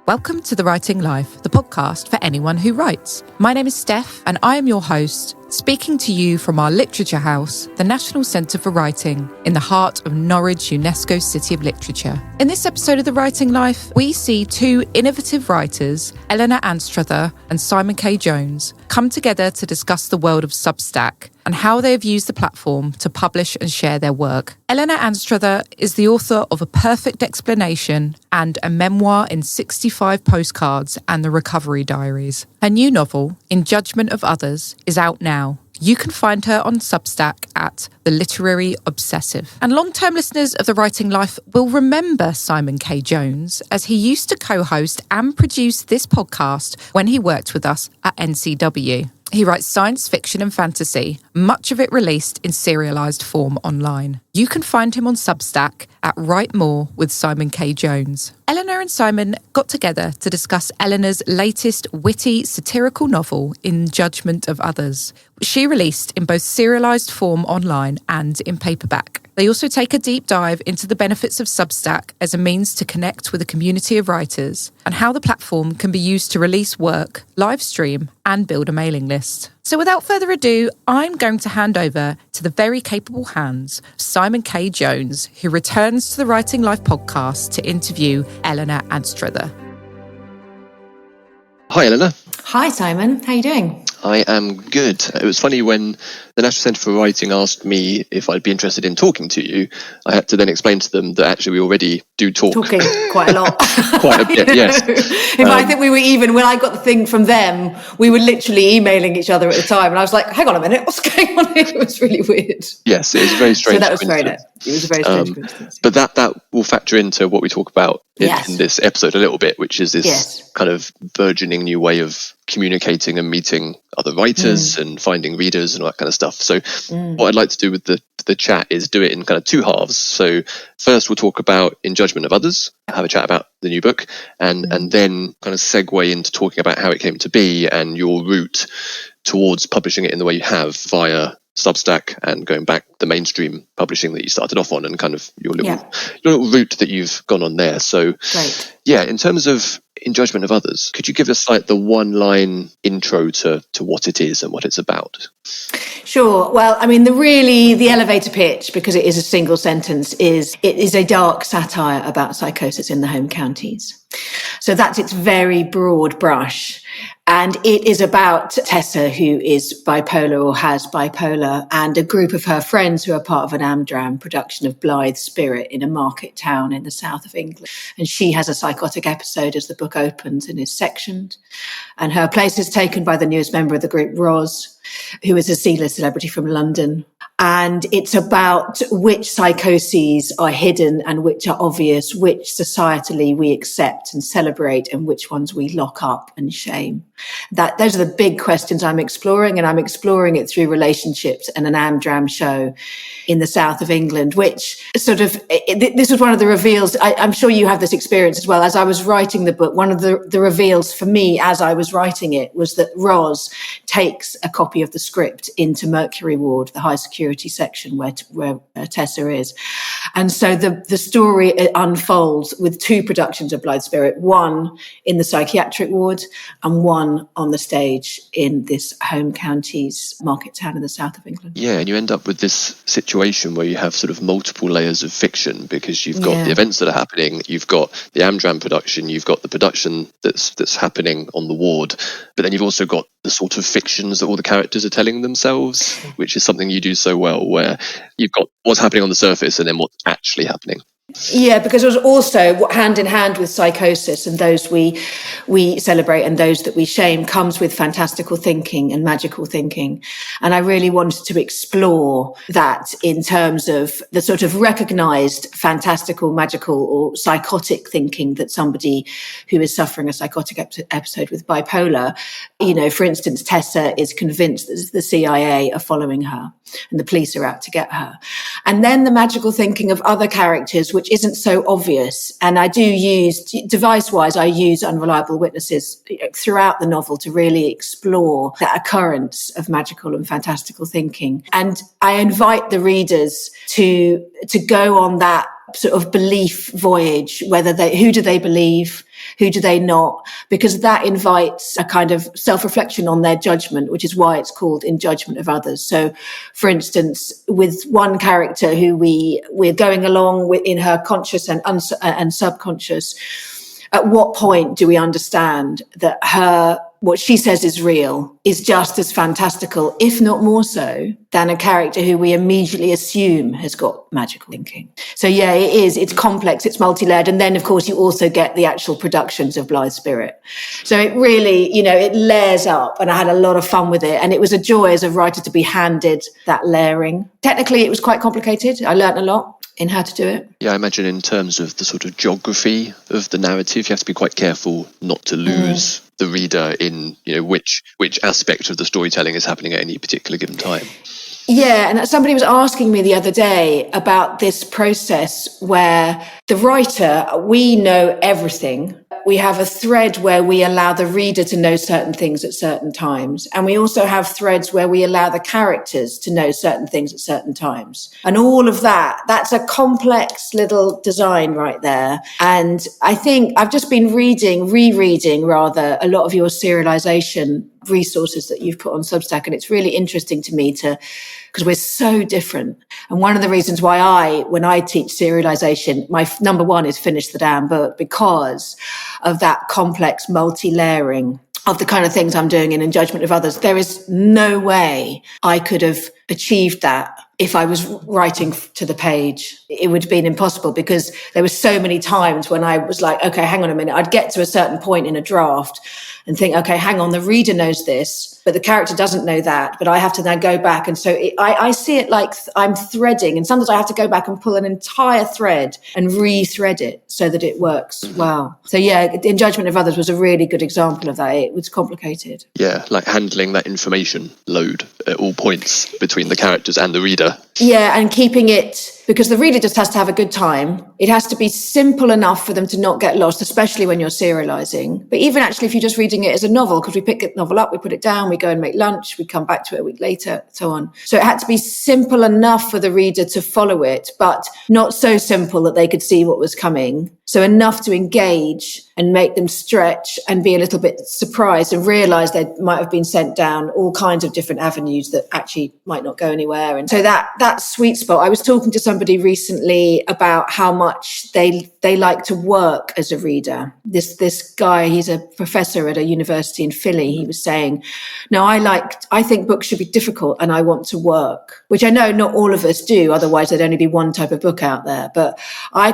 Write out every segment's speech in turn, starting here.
Welcome to The Writing Life, the podcast for anyone who writes. My name is Steph, and I am your host, speaking to you from our literature house, the National Centre for Writing, in the heart of Norwich, UNESCO City of Literature. In this episode of The Writing Life, we see two innovative writers, Eleanor Anstruther and Simon K. Jones, come together to discuss the world of Substack and how they have used the platform to publish and share their work. Eleanor Anstruther is the author of A Perfect Explanation and a memoir in 65 postcards and the Recovery Diaries. Her new novel, In Judgement of Others, is out now. You can find her on Substack at The Literary Obsessive. And long-term listeners of The Writing Life will remember Simon K. Jones, as he used to co-host and produce this podcast when he worked with us at NCW. He writes science fiction and fantasy, much of it released in serialised form online. You can find him on Substack at Write More with Simon K. Jones. Eleanor and Simon got together to discuss Eleanor's latest witty, satirical novel, In Judgement of Others, which she released in both serialised form online and in paperback. They also take a deep dive into the benefits of Substack as a means to connect with a community of writers and how the platform can be used to release work, live stream, and build a mailing list. So without further ado, I'm going to hand over to the very capable hands of Simon K. Jones, who returns to the Writing Life podcast to interview Eleanor Anstruther. Hi, Eleanor. Hi, Simon. How are you doing? I am good. It was funny when the National Centre for Writing asked me if I'd be interested in talking to you. I had to then explain to them that actually we already do talk. Talking quite a lot. Quite a bit, yes. I think we were even, when I got the thing from them, we were literally emailing each other at the time. And I was like, hang on a minute, what's going on here? It was really weird. Yes, it was very strange. So that was very nice. It was a very strange coincidence. But that will factor into what we talk about in this episode a little bit, which is this kind of burgeoning new way of communicating and meeting other writers and finding readers and all that kind of stuff. So what I'd like to do with the chat is do it in kind of two halves. So first we'll talk about In Judgement of Others, have a chat about the new book, and then kind of segue into talking about how it came to be and your route towards publishing it in the way you have via Substack and going back the mainstream publishing that you started off on, and kind of your little route that you've gone on there. So in terms of In Judgement of Others, could you give us like the one-line intro to what it is and what it's about? Sure. Well, I mean, the elevator pitch, because it is a single sentence, is it is a dark satire about psychosis in the home counties. So that's its very broad brush. And it is about Tessa, who is bipolar or has bipolar, and a group of her friends who are part of an Amdram production of Blithe Spirit in a market town in the south of England. And she has a psychotic episode as the book opens and is sectioned. And her place is taken by the newest member of the group, Roz, who is a C-list celebrity from London. And it's about which psychoses are hidden and which are obvious, which societally we accept and celebrate and which ones we lock up and shame. Those are the big questions I'm exploring, and I'm exploring it through relationships and an Amdram show in the south of England, which sort of, this was one of the reveals. I'm sure you have this experience as well. As I was writing the book, one of the reveals for me as I was writing it was that Roz takes a copy of the script into Mercury Ward, the high security section where Tessa is. And so the story unfolds with two productions of Blithe Spirit, one in the psychiatric ward and one on the stage in this home counties market town in the south of England. Yeah, and you end up with this situation where you have sort of multiple layers of fiction, because you've got the events that are happening, you've got the Amdram production, you've got the production that's happening on the ward, but then you've also got the sort of fictions that all the characters are telling themselves, which is something you do so well, where you've got what's happening on the surface and then what's actually happening. Yeah, because it was also hand in hand with psychosis, and those we celebrate and those that we shame comes with fantastical thinking and magical thinking. And I really wanted to explore that in terms of the sort of recognized fantastical, magical or psychotic thinking that somebody who is suffering a psychotic episode with bipolar, for instance, Tessa is convinced that the CIA are following her and the police are out to get her. And then the magical thinking of other characters, which isn't so obvious. And I do use, device-wise, I use unreliable witnesses throughout the novel to really explore that occurrence of magical and fantastical thinking. And I invite the readers to go on that sort of belief voyage, who do they believe? Who do they not? Because that invites a kind of self-reflection on their judgment, which is why it's called In Judgement of Others. So, for instance, with one character who we're going along with in her conscious and subconscious, at what point do we understand that what she says is real is just as fantastical, if not more so, than a character who we immediately assume has got magical thinking. So yeah, it is. It's complex. It's multi-layered. And then, of course, you also get the actual productions of Blithe Spirit. So it really, it layers up, and I had a lot of fun with it. And it was a joy as a writer to be handed that layering. Technically, it was quite complicated. I learned a lot in how to do it. Yeah, I imagine in terms of the sort of geography of the narrative, you have to be quite careful not to lose the reader in, which aspect of the storytelling is happening at any particular given time. Yeah, and somebody was asking me the other day about this process where the writer, we know everything. We have a thread where we allow the reader to know certain things at certain times. And we also have threads where we allow the characters to know certain things at certain times. And all of that's a complex little design right there. And I think I've just been rereading rather, a lot of your serialization resources that you've put on Substack. And it's really interesting to me because we're so different. And one of the reasons why when I teach serialization, my number one is finish the damn book, because of that complex multi-layering of the kind of things I'm doing in Judgement of Others. There is no way I could have achieved that if I was writing to the page. It would have been impossible, because there were so many times when I was like, okay, hang on a minute. I'd get to a certain point in a draft and think, okay, hang on, the reader knows this, but the character doesn't know that. But I have to now go back. And so I see it like I'm threading. And sometimes I have to go back and pull an entire thread and re-thread it so that it works well. So yeah, In Judgement of Others was a really good example of that. It was complicated. Yeah, like handling that information load at all points between the characters and the reader. Yeah, and keeping it, because the reader just has to have a good time. It has to be simple enough for them to not get lost, especially when you're serializing. But even actually, if you're just reading it as a novel, because we pick the novel up, we put it down, we go and make lunch, we come back to it a week later, so on. So it had to be simple enough for the reader to follow it, but not so simple that they could see what was coming. So enough to engage and make them stretch and be a little bit surprised and realize they might have been sent down all kinds of different avenues that actually might not go anywhere. And so that sweet spot, I was talking to somebody recently about how much they like to work as a reader. This guy, he's a professor at a university in Philly. He was saying, no, I think books should be difficult and I want to work, which I know not all of us do. Otherwise there'd only be one type of book out there. But I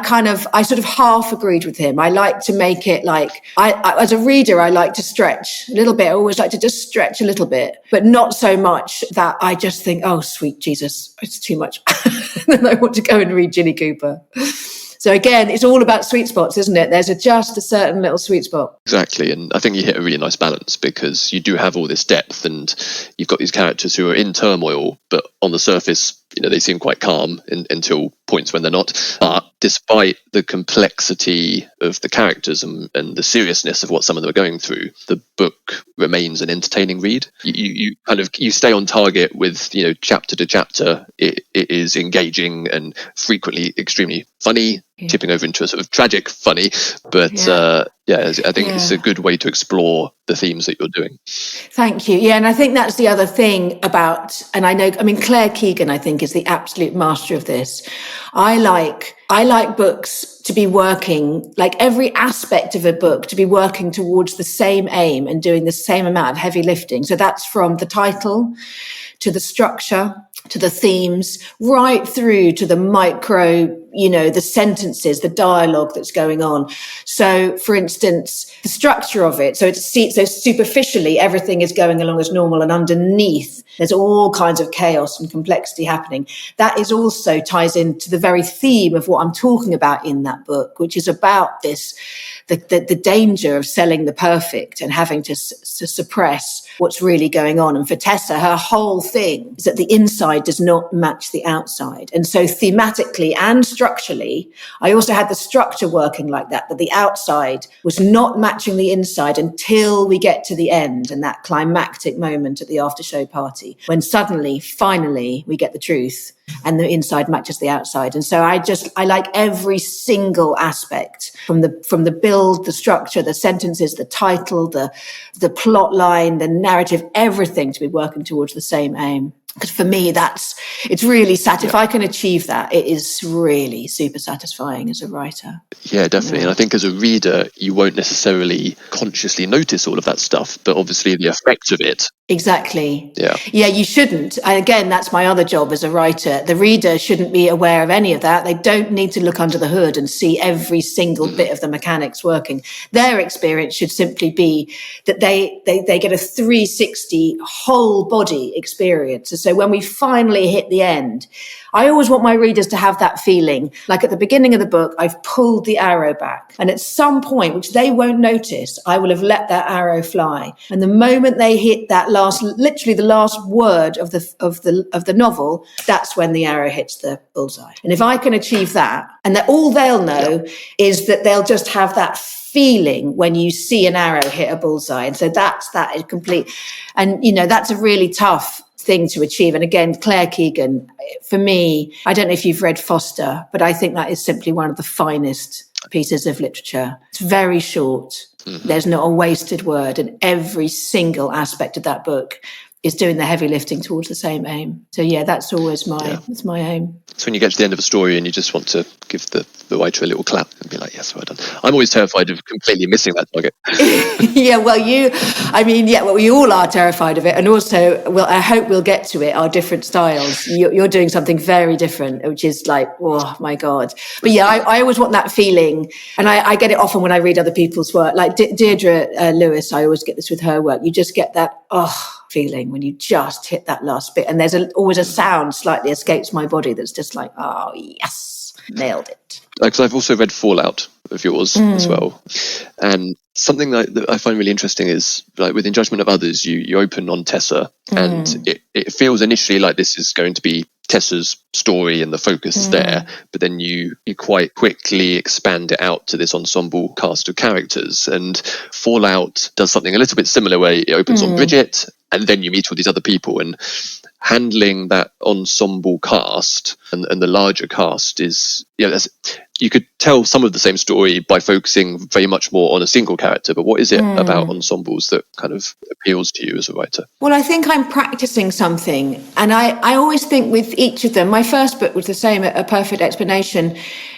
sort of half agreed with him. I like to make it like, I as a reader, I like to stretch a little bit. I always like to just stretch a little bit, but not so much that I just think, oh, sweet Jesus, it's too much. Then I want to go and read Ginny Cooper. So again, it's all about sweet spots, isn't it? There's just a certain little sweet spot. Exactly. And I think you hit a really nice balance, because you do have all this depth and you've got these characters who are in turmoil, but on the surface, they seem quite calm until points when they're not. But despite the complexity of the characters and the seriousness of what some of them are going through, the book remains an entertaining read. You stay on target with, chapter to chapter. It is engaging and frequently extremely funny, tipping over into a sort of tragic funny. But I think it's a good way to explore the themes that you're doing. Thank you. Yeah, and I think that's the other thing about, and Claire Keegan, I think, is the absolute master of this. I like books to be working, like every aspect of a book to be working towards the same aim and doing the same amount of heavy lifting. So that's from the title to the structure, to the themes, right through to the micro, the sentences, the dialogue that's going on. So, for instance, the structure of it. So superficially, everything is going along as normal, and underneath, there's all kinds of chaos and complexity happening. That is also ties into the very theme of what I'm talking about in that book, which is about this, the danger of selling the perfect and having to suppress what's really going on. And for Tessa, her whole thing is that the inside does not match the outside. And so thematically and structurally, I also had the structure working like that the outside was not matching the inside until we get to the end and that climactic moment at the after show party, when suddenly, finally, we get the truth and the inside matches the outside. And so I like every single aspect from the build, the structure, the sentences, the title, the plot line, the narrative, everything to be working towards the same aim. Because for me, it's really if I can achieve that, it is really super satisfying as a writer. Yeah, definitely. And I think as a reader, you won't necessarily consciously notice all of that stuff, but obviously the effect of it. Exactly. Yeah, you shouldn't. And again, that's my other job as a writer. The reader shouldn't be aware of any of that. They don't need to look under the hood and see every single bit of the mechanics working. Their experience should simply be that they get a 360 whole body experience. And so when we finally hit the end, I always want my readers to have that feeling, like at the beginning of the book, I've pulled the arrow back. And at some point, which they won't notice, I will have let that arrow fly. And the moment they hit that literally the last word of the novel, that's when the arrow hits the bullseye. And if I can achieve that, and that all they'll know is that they'll just have that feeling when you see an arrow hit a bullseye. And so that is complete. And, that's a really tough thing to achieve. And again, Claire Keegan, for me, I don't know if you've read Foster, but I think that is simply one of the finest pieces of literature. It's very short. Mm-hmm. There's not a wasted word, and every single aspect of that book is doing the heavy lifting towards the same aim. So that's always that's my aim. So when you get to the end of a story and you just want to give the writer a little clap and be like, yes, well done. I'm always terrified of completely missing that target. We all are terrified of it. And also, I hope we'll get to it, our different styles. You're doing something very different, which is like, oh my God. But I always want that feeling. And I get it often when I read other people's work. Like Deirdre Lewis, I always get this with her work. You just get that, feeling when you just hit that last bit, and there's always a sound slightly escapes my body that's just like, oh yes, nailed it. Because I've also read Fallout of yours as well, and something that I find really interesting is, like, with In Judgement of Others, you open on Tessa, and it feels initially like this is going to be Tessa's story and the focus is there, but then you quite quickly expand it out to this ensemble cast of characters. And Fallout does something a little bit similar, where it opens on Bridget and then you meet all these other people, and handling that ensemble cast and the larger cast is, you could tell some of the same story by focusing very much more on a single character. But what is it about ensembles that kind of appeals to you as a writer? Well, I think I'm practicing something. And I always think with each of them, my first book was the same, A Perfect Explanation.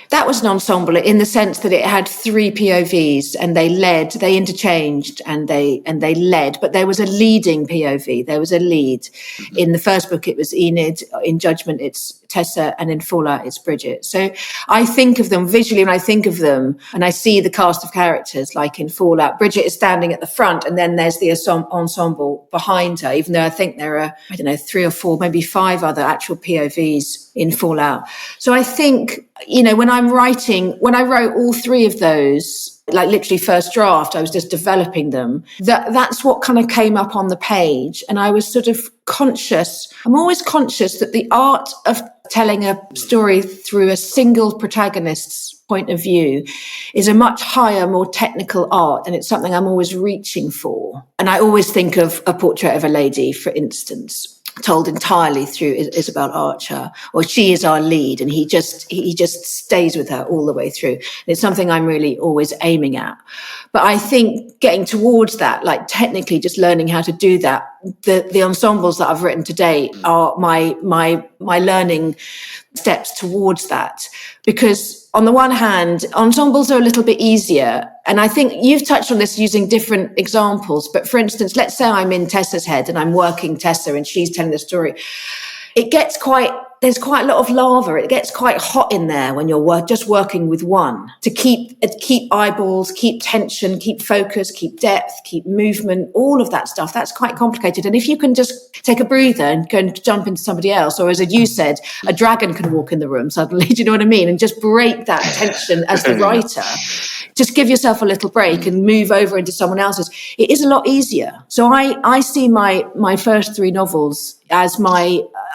That was an ensemble in the sense that it had 3 POVs, and they interchanged and they led, but there was a leading POV. There was a lead. In the first book, it was Enid. In Judgment, it's Tessa, and in Fallout, it's Bridget. So I think of them visually when I think of them, and I see the cast of characters, like in Fallout, Bridget is standing at the front, and then there's the ensemble behind her, even though I think there are, 3 or 4, maybe 5 other actual POVs in Fallout. So I think, when I wrote all 3 of those, like literally first draft, I was just developing them. That's what kind of came up on the page. And I was sort of conscious. I'm always conscious that the art of telling a story through a single protagonist's point of view is a much higher, more technical art. And it's something I'm always reaching for. And I always think of A Portrait of a Lady, for instance, told entirely through Isabel Archer, or she is our lead, and he just stays with her all the way through. And it's something I'm really always aiming at. But I think getting towards that, like technically just learning how to do that, the ensembles that I've written to date are my learning steps towards that. Because on the one hand, ensembles are a little bit easier. And I think you've touched on this using different examples. But for instance, let's say I'm in Tessa's head and I'm working Tessa and she's telling the story. There's quite a lot of lava. It gets quite hot in there when you're just working with one, to keep eyeballs, keep tension, keep focus, keep depth, keep movement, all of that stuff. That's quite complicated. And if you can just take a breather and go and jump into somebody else, or as you said, a dragon can walk in the room suddenly, do you know what I mean? And just break that tension as the writer. just give yourself a little break and move over into someone else's, it is a lot easier. So I see my first 3 novels as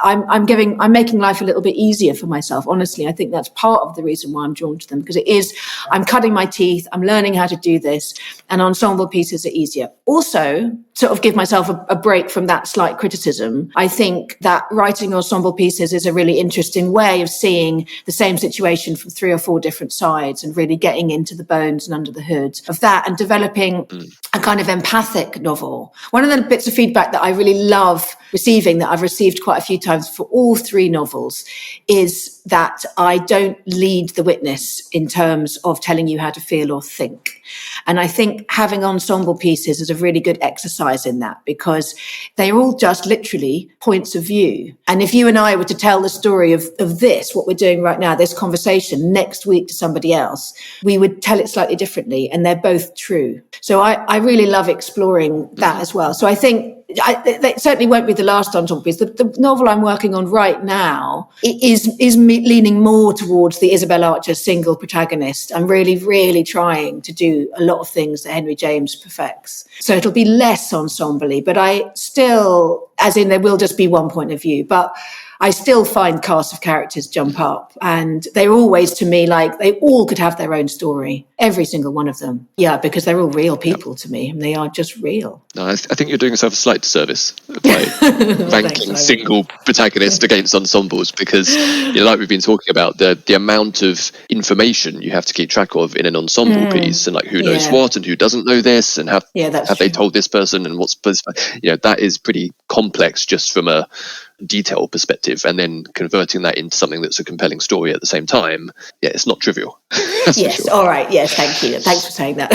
I'm making life a little bit easier for myself. Honestly, I think that's part of the reason why I'm drawn to them, because I'm cutting my teeth, I'm learning how to do this, and ensemble pieces are easier. Also, sort of give myself a break from that slight criticism. I think that writing ensemble pieces is a really interesting way of seeing the same situation from 3 or 4 different sides and really getting into the bones and under the hood of that and developing a kind of empathic novel. One of the bits of feedback that I really love receiving, that I've received quite a few times for all 3 novels, is that I don't lead the witness in terms of telling you how to feel or think. And I think having ensemble pieces is a really good exercise in that, because they're all just literally points of view. And if you and I were to tell the story of this, what we're doing right now, this conversation, next week to somebody else, we would tell it slightly differently, and they're both true. So I really love exploring that as well. So I think it certainly won't be the last ensemble piece. The novel I'm working on right now is leaning more towards the Isabel Archer single protagonist. I'm really, really trying to do a lot of things that Henry James perfects. So it'll be less ensemble-y, but I still, as in there will just be one point of view, but I still find casts of characters jump up, and they're always, to me, like they all could have their own story, every single one of them. Yeah, because they're all real people to me, and they are just real. No, I think you're doing yourself a slight disservice by ranking single protagonists against ensembles, because, like we've been talking about, the amount of information you have to keep track of in an ensemble piece, and like who knows what and who doesn't know this, and have they told this person, and what's that is pretty complex just from a detail perspective, and then converting that into something that's a compelling story at the same time, it's not trivial. Yes, sure. All right, yes, thank you, thanks for saying that.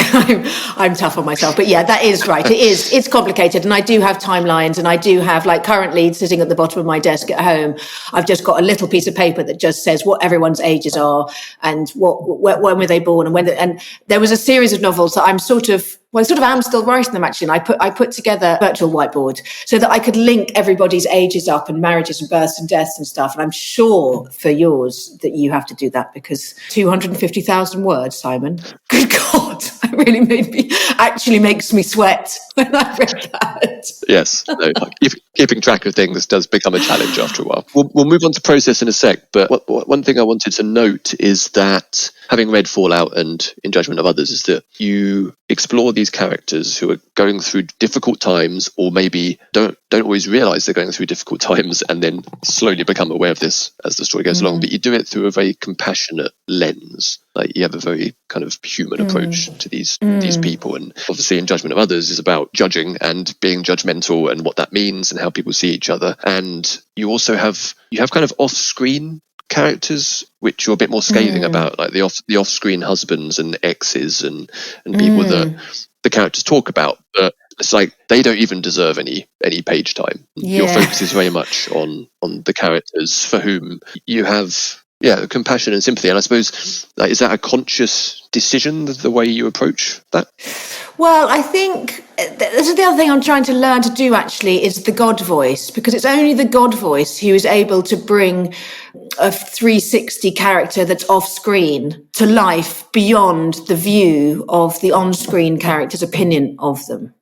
I'm tough on myself, but that is right, it's complicated, and I do have timelines, and I do have, like, currently sitting at the bottom of my desk at home, I've just got a little piece of paper that just says what everyone's ages are and when were they born, and there was a series of novels that I'm sort of am still writing them, actually. And I put together a virtual whiteboard so that I could link everybody's ages up and marriages and births and deaths and stuff. And I'm sure for yours that you have to do that, because 250,000 words, Simon. Good God, that really makes me sweat when I read that. Yes, keeping track of things does become a challenge after a while. We'll move on to process in a sec, but one thing I wanted to note is that, having read Fallout and In Judgement of Others, is that you explore these characters who are going through difficult times, or maybe don't always realise they're going through difficult times, and then slowly become aware of this as the story goes along. But you do it through a very compassionate lens. Like, you have a very kind of human approach to these people. And obviously In Judgement of Others is about judging and being judgmental and what that means and how people see each other. And you also have kind of off-screen characters which you're a bit more scathing about, like the off-screen husbands and exes and people that the characters talk about, but it's like they don't even deserve any page time. Your focus is very much on the characters for whom you have compassion and sympathy. And I suppose, like, is that a conscious decision, the way you approach that? Well, I think this is the other thing I'm trying to learn to do, actually, is the God voice, because it's only the God voice who is able to bring a 360 character that's off screen to life beyond the view of the on-screen character's opinion of them.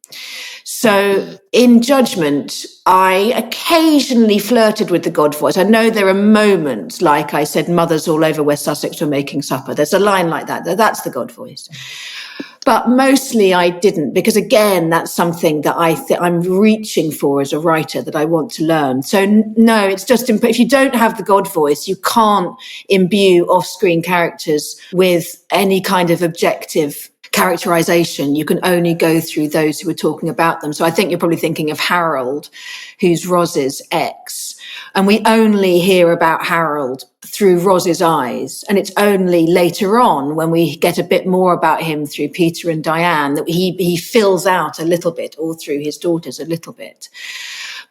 So in Judgment, I occasionally flirted with the God voice. I know there are moments, like I said, mothers all over West Sussex were making supper. There's a line like that. That's the God voice. But mostly I didn't, because, again, that's something that I'm reaching for as a writer, that I want to learn. So no, it's just, if you don't have the God voice, you can't imbue off-screen characters with any kind of objective characterization. You can only go through those who are talking about them. So I think you're probably thinking of Harold, who's Roz's ex. And we only hear about Harold through Roz's eyes. And it's only later on, when we get a bit more about him through Peter and Diane, that he fills out a little bit, or through his daughters a little bit.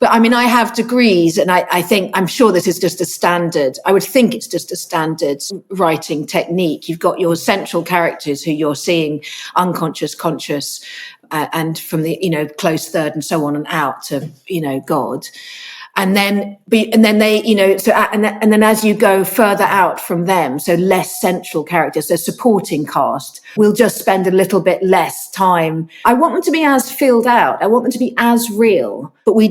But I mean, I have degrees, and I'm sure this is just a standard. I would think it's just a standard writing technique. You've got your central characters who you're seeing unconscious, conscious, and from the, close third and so on and out to, God. And then they, you know, and then as you go further out from them, so less central characters, so supporting cast, we'll just spend a little bit less time. I want them to be as filled out. I want them to be as real, but we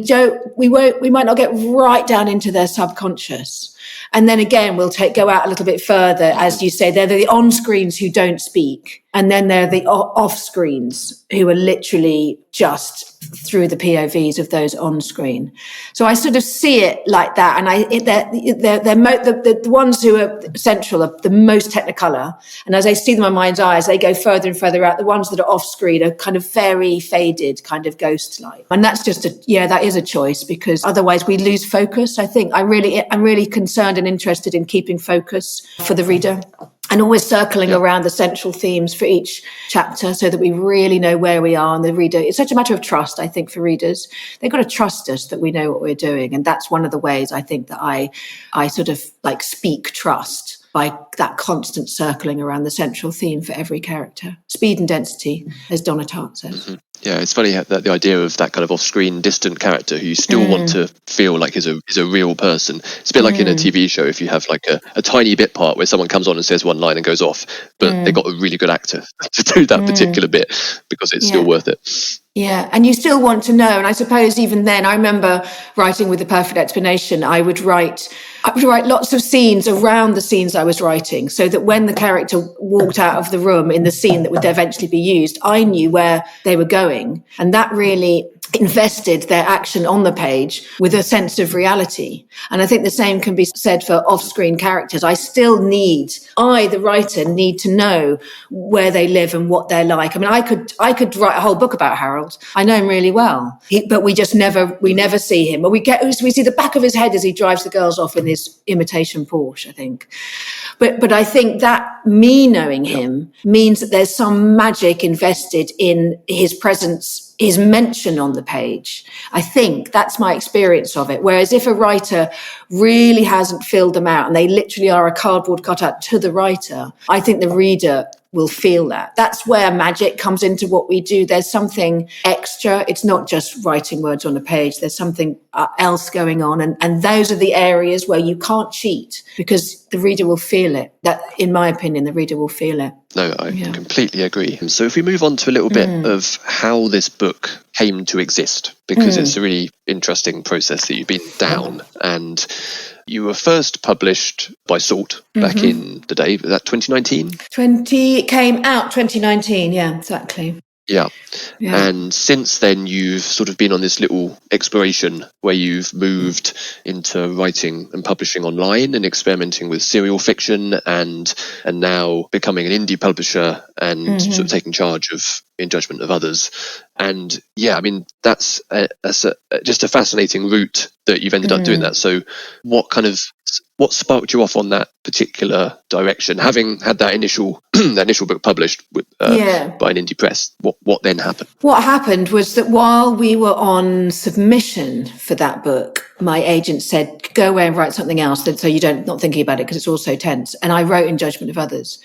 might not get right down into their subconscious. And then again, we'll go out a little bit further. As you say, they're the on-screens who don't speak. And then they're the off-screens who are literally just through the POVs of those on-screen. So I sort of see it like that. And the ones who are central are the most technicolor. And as I see them in my mind's eye, as they go further and further out, the ones that are off-screen are kind of very faded, kind of ghost-like. And that's just that is a choice, because otherwise we lose focus. I think I'm really concerned and interested in keeping focus for the reader, and always circling around the central themes for each chapter so that we really know where we are. And the reader, it's such a matter of trust, I think, for readers. They've got to trust us that we know what we're doing. And that's one of the ways I think that I sort of like speak trust, by that constant circling around the central theme for every character. Speed and density, as Donna Tartt says. Mm-hmm. Yeah, it's funny that the idea of that kind of off-screen distant character who you still want to feel like is a real person. It's a bit like in a TV show, if you have like a tiny bit part where someone comes on and says one line and goes off, but they got a really good actor to do that particular bit, because it's still worth it. Yeah, and you still want to know. And I suppose even then, I remember writing with The Perfect Explanation, I would write lots of scenes around the scenes I was writing, so that when the character walked out of the room in the scene that would eventually be used, I knew where they were going. And that really invested their action on the page with a sense of reality. And I think the same can be said for off-screen characters. I, the writer, need to know where they live and what they're like. I mean, I could write a whole book about Harold. I know him really well, but we never see him. Or we see the back of his head as he drives the girls off in his imitation Porsche, I think. But I think that me knowing him means that there's some magic invested in his presence, his mention on the page. I think that's my experience of it. Whereas if a writer really hasn't filled them out and they literally are a cardboard cutout to the writer, I think the reader will feel that. That's where magic comes into what we do. There's something extra. It's not just writing words on a page. There's something else going on. And those are the areas where you can't cheat, because the reader will feel it. That, in my opinion, the reader will feel it. No, I completely agree. So if we move on to a little bit of how this book came to exist, because it's a really interesting process that you've been down. And you were first published by Salt back in the day. Was that 2019? It came out 2019, yeah, exactly. Yeah. And since then, you've sort of been on this little exploration where you've moved into writing and publishing online and experimenting with serial fiction, and now becoming an indie publisher and sort of taking charge of In Judgement of Others. And yeah, I mean, that's just a fascinating route that you've ended up doing that. So what sparked you off on that particular direction? Having had that initial book published by an indie press, what then happened? What happened was that while we were on submission for that book, my agent said, go away and write something else, so you not thinking about it, because it's all so tense. And I wrote In Judgement of Others.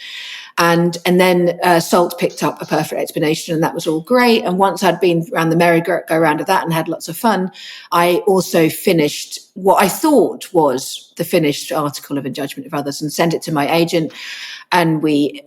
And then Salt picked up A Perfect Explanation, and that was all great. And once I'd been around the merry-go-round of that and had lots of fun, I also finished what I thought was the finished article of In Judgement of Others and sent it to my agent. And we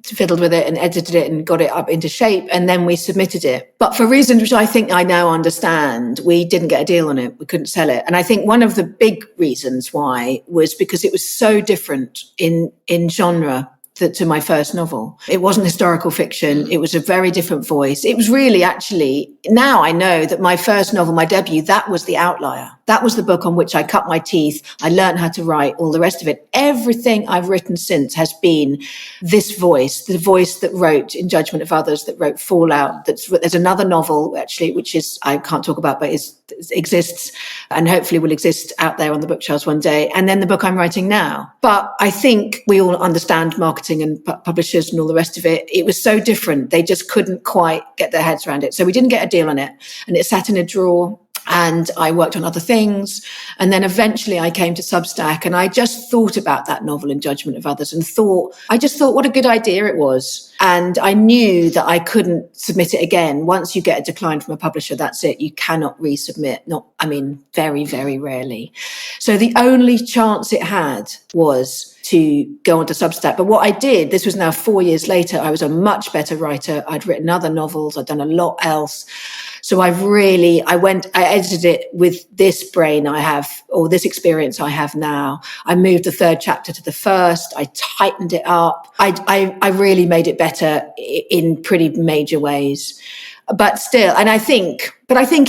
fiddled with it and edited it and got it up into shape, and then we submitted it. But for reasons which I think I now understand, we didn't get a deal on it. We couldn't sell it. And I think one of the big reasons why was because it was so different in genre to my first novel. It wasn't historical fiction. It was a very different voice. It was really, actually, now I know that my first novel, my debut, that was the outlier. That was the book on which I cut my teeth. I learned how to write, all the rest of it. Everything I've written since has been this voice, the voice that wrote In Judgement of Others, that wrote Fallout. There's another novel, actually, which is, I can't talk about, but exists and hopefully will exist out there on the bookshelves one day. And then the book I'm writing now. But I think we all understand marketing and publishers and all the rest of it. It was so different. They just couldn't quite get their heads around it. So we didn't get a deal on it. And it sat in a drawer. And I worked on other things. And then eventually I came to Substack, and I just thought about that novel In Judgement of Others and I just thought what a good idea it was. And I knew that I couldn't submit it again. Once you get a decline from a publisher, that's it. You cannot resubmit. Very, very rarely. So the only chance it had was to go onto Substack. But what I did, this was now 4 years later, I was a much better writer. I'd written other novels. I'd done a lot else. So I edited it with this brain I have, or this experience I have now. I moved the third chapter to the first. I tightened it up. I really made it better in pretty major ways. But still, I think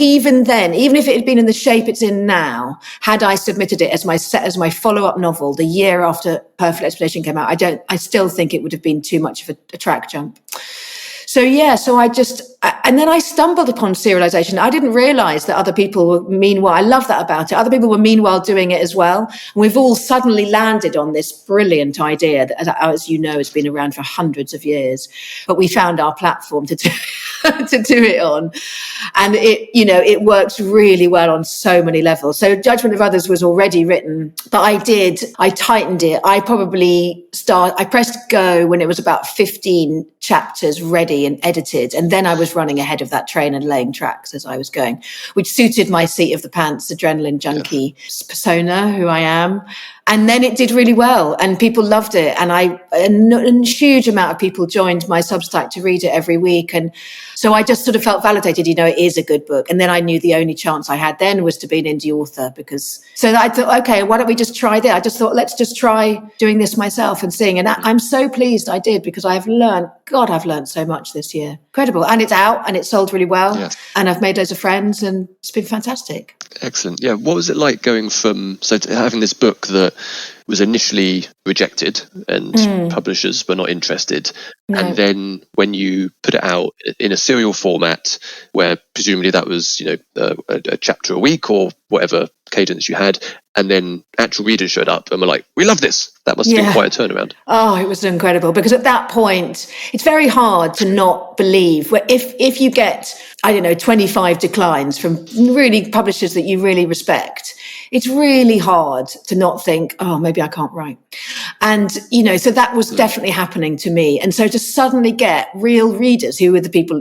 even then, even if it had been in the shape it's in now, had I submitted it as my follow-up novel the year after Perfect Explanation came out, I still think it would have been too much of a track jump. So and then I stumbled upon serialization. I didn't realize that other people were meanwhile, I love that about it. Other people were meanwhile doing it as well. And we've all suddenly landed on this brilliant idea that, as you know, has been around for hundreds of years, but we found our platform to do it on. And it works really well on so many levels. So Judgment of Others was already written, but I tightened it. I pressed go when it was about 15 chapters ready and edited. And then I was running ahead of that train and laying tracks as I was going, which suited my seat of the pants, adrenaline junkie persona, who I am. And then it did really well and people loved it. And a huge amount of people joined my Substack to read it every week. And so I just sort of felt validated, it is a good book. And then I knew the only chance I had then was to be an indie author so I thought, okay, why don't we just try this? I just thought, let's just try doing this myself and seeing. And I'm so pleased I did, because I've learned so much this year. Incredible. And it's out and it's sold really well. Yes. And I've made loads of friends and it's been fantastic. Excellent. Yeah. What was it like going from, having this book that was initially rejected and publishers were not interested. No. And then when you put it out in a serial format where presumably that was, a chapter a week or whatever cadence you had, and then actual readers showed up and were like, we love this. That must have been quite a turnaround. Oh, it was incredible, because at that point, it's very hard to not believe. If you get, 25 declines from really publishers that you really respect, it's really hard to not think, oh, maybe I can't write. And, so that was definitely happening to me. And so to suddenly get real readers who are the people,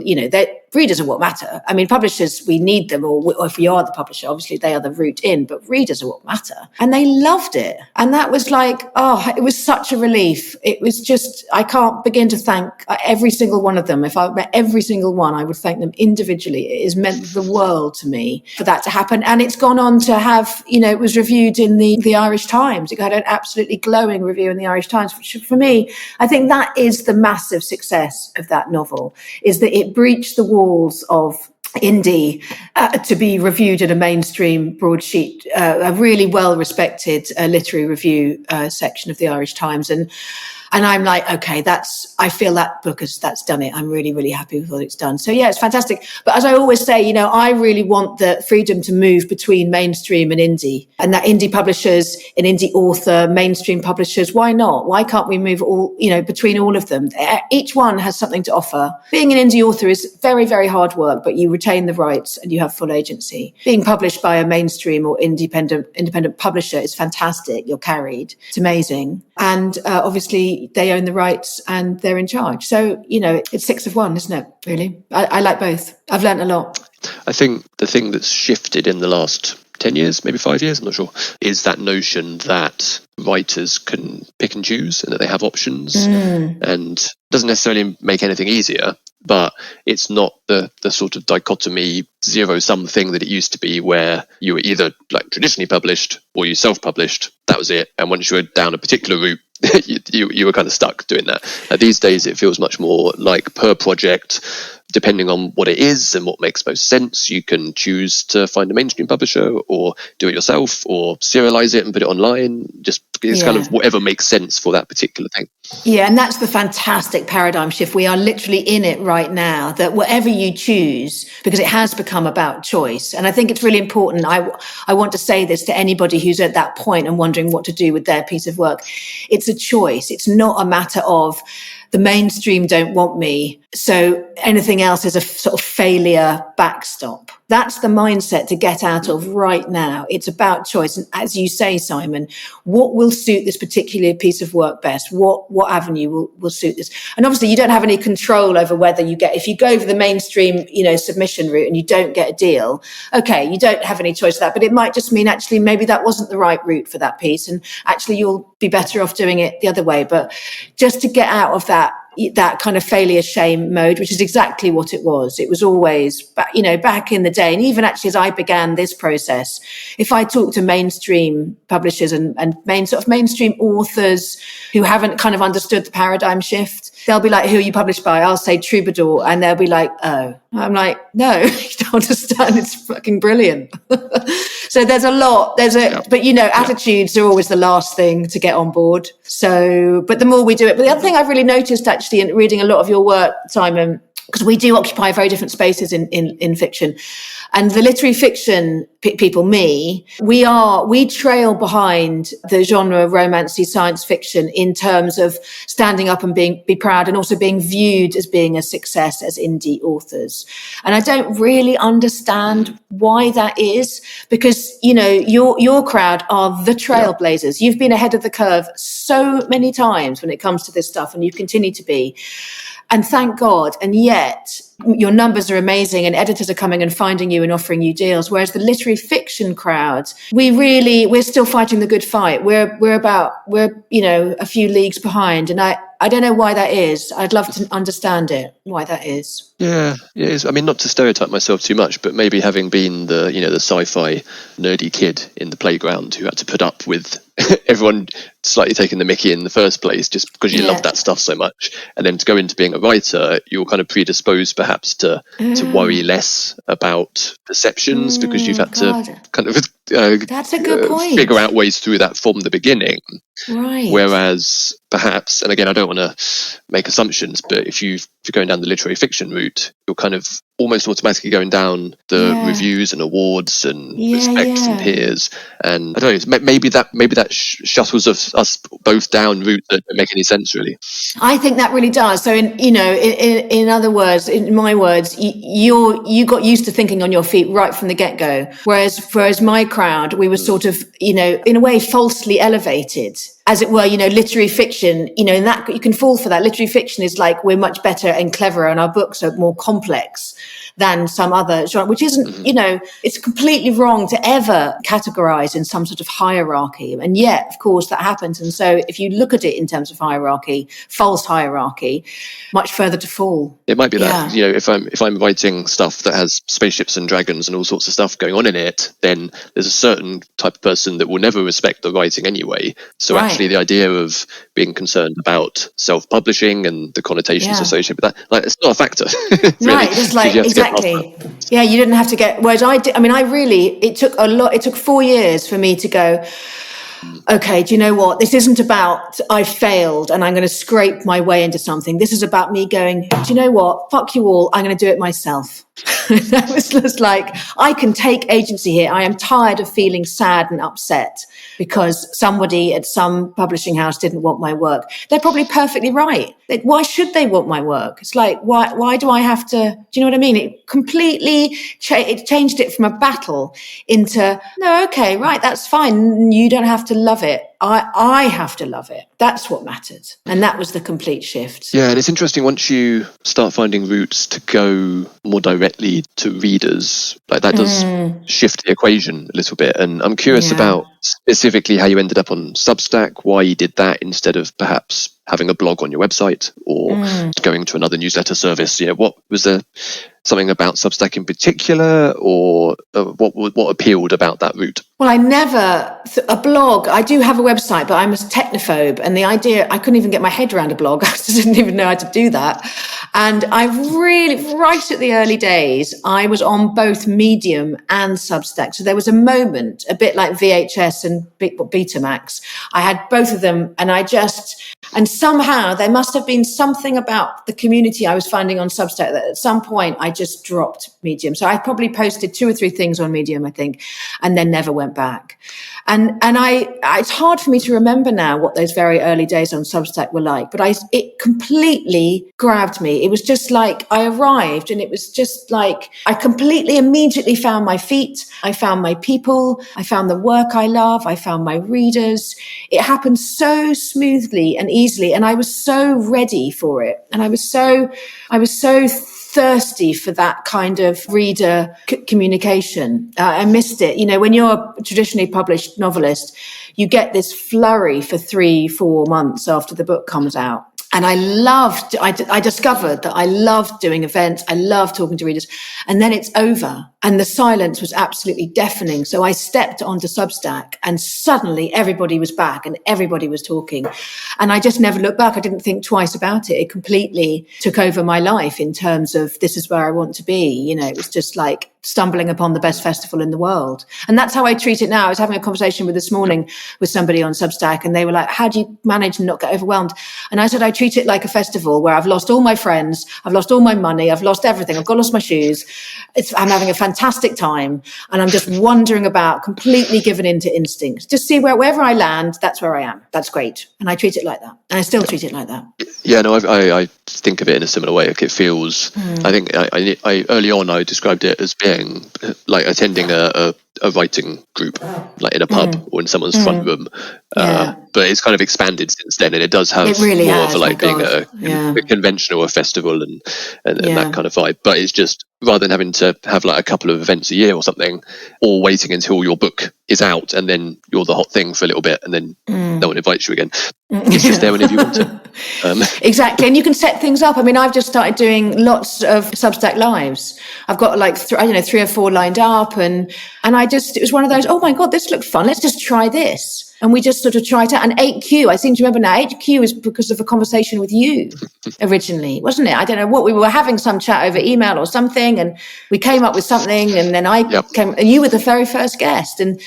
readers are what matter. I mean, publishers, we need them, or if we are the publisher, obviously they are the route in, but readers are what matter. And they loved it. And that was like, it was such a relief. It was just, I can't begin to thank every single one of them. If I met every single one, I would thank them individually. It has meant the world to me for that to happen. And it's gone on to have, it was reviewed in the Irish Times. It had an absolutely glowing review in the Irish Times, which for me, I think that is the massive success of that novel, is that it breached the walls of indie to be reviewed in a mainstream broadsheet, a really well-respected literary review section of the Irish Times. And I'm like, okay, I feel that book that's done it. I'm really, really happy with what it's done. So yeah, it's fantastic. But as I always say, I really want the freedom to move between mainstream and indie, and that indie publishers, an indie author, mainstream publishers, why not? Why can't we move all, between all of them? Each one has something to offer. Being an indie author is very, very hard work, but you retain the rights and you have full agency. Being published by a mainstream or independent publisher is fantastic. You're carried. It's amazing. And obviously they own the rights and they're in charge. So, it's 6 of 1, isn't it, really? I like both. I've learned a lot. I think the thing that's shifted in the last 10 years, maybe 5 years, I'm not sure, is that notion that writers can pick and choose and that they have options. And doesn't necessarily make anything easier, but it's not the sort of dichotomy zero-sum thing that it used to be, where you were either like traditionally published or you self-published. That was it. And once you were down a particular route, you were kind of stuck doing that. These days, it feels much more like per project, depending on what it is and what makes most sense. You can choose to find a mainstream publisher or do it yourself or serialize it and put it online. It's kind of whatever makes sense for that particular thing. Yeah, and that's the fantastic paradigm shift. We are literally in it right now, that whatever you choose, because it has become about choice. And I think it's really important. I want to say this to anybody who's at that point and wondering what to do with their piece of work. It's a choice. It's not a matter of the mainstream don't want me, so anything else is a sort of failure backstop. That's the mindset to get out of right now. It's about choice. And as you say, Simon, what will suit this particular piece of work best? What avenue will suit this? And obviously you don't have any control over whether if you go for the mainstream, submission route and you don't get a deal, okay, you don't have any choice of that, but it might just mean actually maybe that wasn't the right route for that piece. And actually you'll be better off doing it the other way. But just to get out of that kind of failure shame mode, which is exactly what it was. It was always, back in the day. And even actually as I began this process, if I talk to mainstream publishers and mainstream authors who haven't kind of understood the paradigm shift, they'll be like, who are you published by? I'll say Troubadour. And they'll be like, oh. I'm like, no, you don't understand. It's fucking brilliant. So there's a lot. But attitudes are always the last thing to get on board. So, but the more we do it, but the other thing I've really noticed actually in reading a lot of your work, Simon, because we do occupy very different spaces in fiction. And the literary fiction people, we trail behind the genre of romancy science fiction in terms of standing up and be proud and also being viewed as being a success as indie authors. And I don't really understand why that is, because, your crowd are the trailblazers. You've been ahead of the curve so many times when it comes to this stuff, and you continue to be. And thank God. And yet your numbers are amazing and editors are coming and finding you and offering you deals. Whereas the literary fiction crowd, we're still fighting the good fight. We're a few leagues behind. And I don't know why that is. I'd love to understand why that is. Yeah, it is. I mean, not to stereotype myself too much, but maybe having been the sci-fi nerdy kid in the playground who had to put up with everyone slightly taking the mickey in the first place just because you love that stuff so much, and then to go into being a writer, you're kind of predisposed perhaps to worry less about perceptions because you've had to kind of that's a good point. Figure out ways through that from the beginning. Right. Whereas perhaps, and again, I don't want to make assumptions, but if you're going down the literary fiction route, you're kind of almost automatically going down the reviews and awards and respect from peers. And I don't know, maybe that shuttles us both down routes that don't make any sense, really. I think that really does. So in other words, in my words, you got used to thinking on your feet right from the get-go. Whereas my crowd, we were sort of, in a way falsely elevated. As it were, literary fiction, and that you can fall for that. Literary fiction is like we're much better and cleverer and our books are more complex than some other genre, which isn't, it's completely wrong to ever categorize in some sort of hierarchy. And yet, of course, that happens. And so if you look at it in terms of hierarchy, false hierarchy, much further to fall. It might be that, if I'm writing stuff that has spaceships and dragons and all sorts of stuff going on in it, then there's a certain type of person that will never respect the writing anyway. So actually the idea of being concerned about self-publishing and the connotations associated with that, it's not a factor. Really. Right, just like, exactly. Yeah, you didn't have to get, whereas it took 4 years for me to go, okay, do you know what? This isn't about I failed and I'm going to scrape my way into something. This is about me going, do you know what? Fuck you all. I'm going to do it myself. That was just like, I can take agency here. I am tired of feeling sad and upset because somebody at some publishing house didn't want my work. They're probably perfectly right. Why should they want my work? It's like, why do I have to, do you know what I mean? It completely it changed it from a battle into, no, okay, right, that's fine. You don't have to love it. I have to love it. That's what mattered. And that was the complete shift. Yeah, and it's interesting once you start finding routes to go more directly to readers, like that does shift the equation a little bit. And I'm curious about specifically how you ended up on Substack, why you did that instead of perhaps having a blog on your website or going to another newsletter service. What was there something about Substack in particular, or what appealed about that route? Well, a blog. I do have a website, but I'm a technophobe, and the idea, I couldn't even get my head around a blog. I just didn't even know how to do that. And I really, right at the early days, I was on both Medium and Substack. So there was a moment, a bit like VHS and Betamax. I had both of them, and somehow there must have been something about the community I was finding on Substack that at some point I just dropped Medium. So I probably posted 2 or 3 things on Medium, I think, and then never went back. And it's hard for me to remember now what those very early days on Substack were like, but it completely grabbed me. It was just like I arrived and it was just like I completely immediately found my feet. I found my people. I found the work I love. I found my readers. It happened so smoothly and easily. And I was so ready for it. And I was so thirsty for that kind of reader communication. I missed it. You know, when you're a traditionally published novelist, you get this flurry for 3-4 months after the book comes out. And I discovered that I loved doing events. I loved talking to readers. And then it's over. And the silence was absolutely deafening. So I stepped onto Substack and suddenly everybody was back and everybody was talking. And I just never looked back. I didn't think twice about it. It completely took over my life in terms of this is where I want to be. You know, it was just like stumbling upon the best festival in the world. And that's how I treat it now. I was having a conversation this morning with somebody on Substack and they were like, how do you manage and not get overwhelmed? And I said, I treat it like a festival where I've lost all my friends. I've lost all my money. I've lost everything. I've lost my shoes. I'm having a fantastic time. And I'm just wandering about, completely given into instinct. Just see wherever I land, that's where I am. That's great. And I treat it like that. And I still treat it like that. Yeah, no, I think of it in a similar way. Like it feels, I think I early on, I described it as being like attending a writing group, like in a pub or in someone's front room. But it's kind of expanded since then, and it does have really more has, of like being a convention or a festival and that kind of vibe. But it's just rather than having to have like a couple of events a year or something, or waiting until your book is out and then you're the hot thing for a little bit and then no one invites you again. It's just there whenever you want to. Exactly. And you can set things up. I mean, I've just started doing lots of Substack lives. I've got like 3 or 4 lined up and it was one of those, oh my God, this looked fun. Let's just try this. And we just sort of tried it out. And 8Q, I seem to remember now, 8Q is because of a conversation with you originally, wasn't it? I don't know what, we were having some chat over email or something, and we came up with something, and then came, and you were the very first guest. And,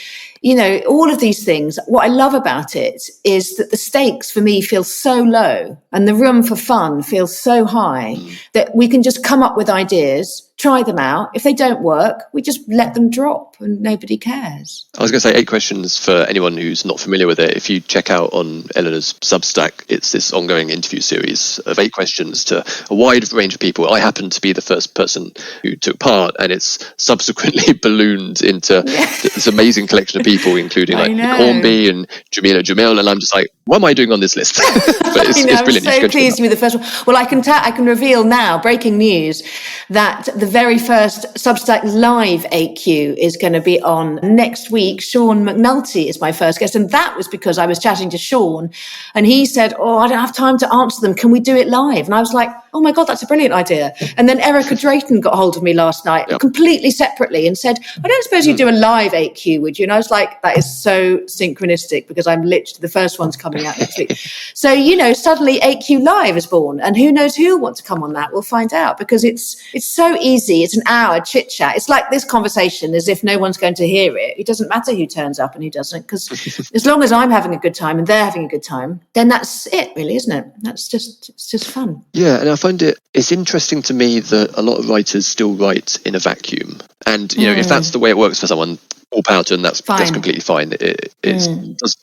you know, all of these things, what I love about it is that the stakes for me feel so low and the room for fun feels so high that we can just come up with ideas, try them out. If they don't work, we just let them drop and nobody cares. I was going to say 8 questions for anyone who's not familiar with it. If you check out on Eleanor's Substack, it's this ongoing interview series of 8 questions to a wide range of people. I happen to be the first person who took part, and it's subsequently ballooned into this amazing collection of people, including like Hornby and Jamila Jamil, and I'm just like, what am I doing on this list? But it's brilliant. I'm so pleased to be the first one. Well, I can reveal now, breaking news, that the very first Substack Live 8Q is going to be on next week. Sean McNulty is my first guest, and that was because I was chatting to Sean, and he said, "Oh, I don't have time to answer them. Can we do it live?" And I was like, "Oh my God, that's a brilliant idea." And then Erica Drayton got hold of me last night, completely separately, and said, "I don't suppose you'd do a live 8Q, would you?" And I was like, "That is so synchronistic because I'm literally the first one's coming out next week." So, you know, suddenly 8Q Live is born, and who knows who'll want to come on that? We'll find out, because it's so easy. It's an hour chit chat. It's like this conversation, as if no one's going to hear it. It doesn't matter who turns up and who doesn't, because as long as I'm having a good time and they're having a good time, then that's it, really, isn't it? It's just fun. Yeah, and I find it's interesting to me that a lot of writers still write in a vacuum, and you know, if that's the way it works for someone, all power to them. That's completely fine. It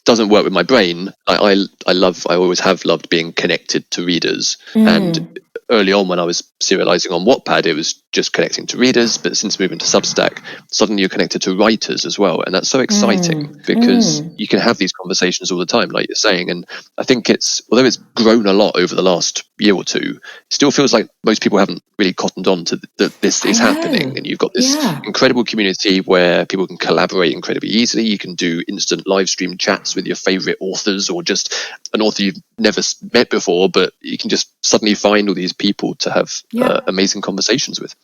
doesn't work with my brain. I always have loved being connected to readers, and early on when I was serializing on Wattpad, it was just connecting to readers, but since moving to Substack, suddenly you're connected to writers as well, and that's so exciting because you can have these conversations all the time, like you're saying. And I think although it's grown a lot over the last year or two, it still feels like most people haven't really cottoned on to that this is happening, and you've got this incredible community where people can collaborate incredibly easily. You can do instant live stream chats with your favorite authors, or just an author you've never met before, but you can just suddenly find all these people to have amazing conversations with.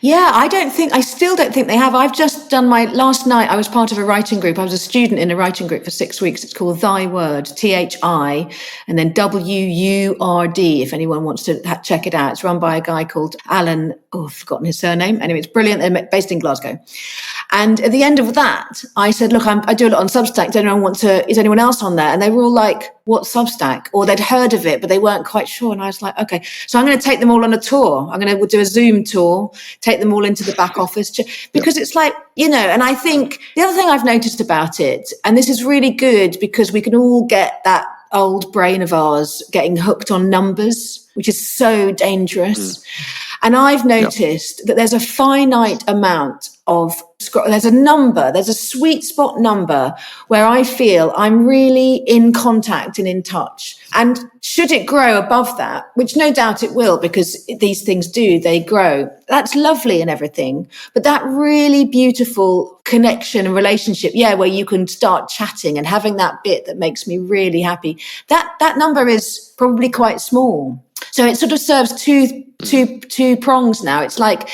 I still don't think they have. I've just done last night I was part of a writing group. I was a student in a writing group for 6 weeks. It's called Thy Word, THI, and then WURD, if anyone wants to check it out. It's run by a guy called Alan, I've forgotten his surname. Anyway, it's brilliant. They're based in Glasgow. And at the end of that, I said, look, I do a lot on Substack. Is anyone else on there? And they were all like, what's Substack? Or they'd heard of it, but they weren't quite sure. And I was like, okay, so I'm going to take them all on a tour. I'm going to do a Zoom tour, take them all into the back office, because it's like, and I think the other thing I've noticed about it, and this is really good because we can all get that old brain of ours getting hooked on numbers, which is so dangerous. And I've noticed that there's a finite amount there's a sweet spot number where I feel I'm really in contact and in touch. And should it grow above that, which no doubt it will, because these things they grow. That's lovely and everything. But that really beautiful connection and relationship, where you can start chatting and having that bit that makes me really happy. That number is probably quite small. So it sort of serves two prongs now. It's like,